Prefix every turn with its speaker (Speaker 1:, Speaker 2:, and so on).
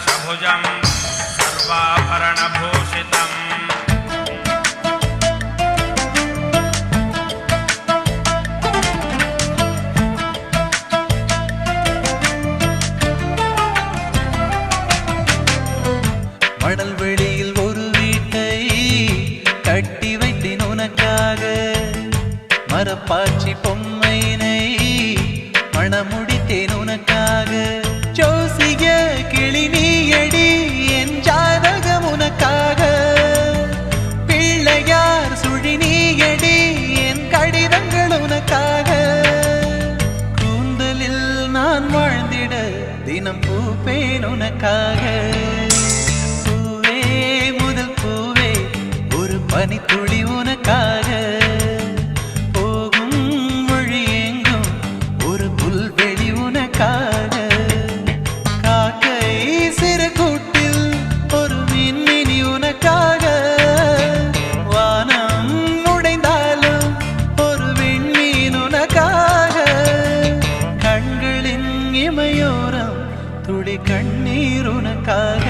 Speaker 1: दशभुजं सर्वाभरणभूषितम्
Speaker 2: மணல் வெளியில் ஒரு வீட்டை கட்டி வைத்தேன் உனக்காக மரப்பாச்சி பொம்மையினை மணமுடித்தேன் உனக்காக ஜோசிய கிளி நீயடி என் ஜாதகம் உனக்காக பிள்ளையார் சுழி நீயடி என் கடிதங்கள் உனக்காக கூந்தலில் நான் வாழ்ந்திட தினம் பூப்பேன் உனக்காக பனித்துளி உனக்காக போகும் வழி எங்கும் ஒரு புல்வெளி உனக்காக காக்கை சிறு கூட்டில் ஒரு மின்மினி உனக்காக வானம் உடைந்தாலும் ஒரு விண்மீன் உனக்காக கண்களின் இமையோரம் துளி கண்ணீர் உனக்காக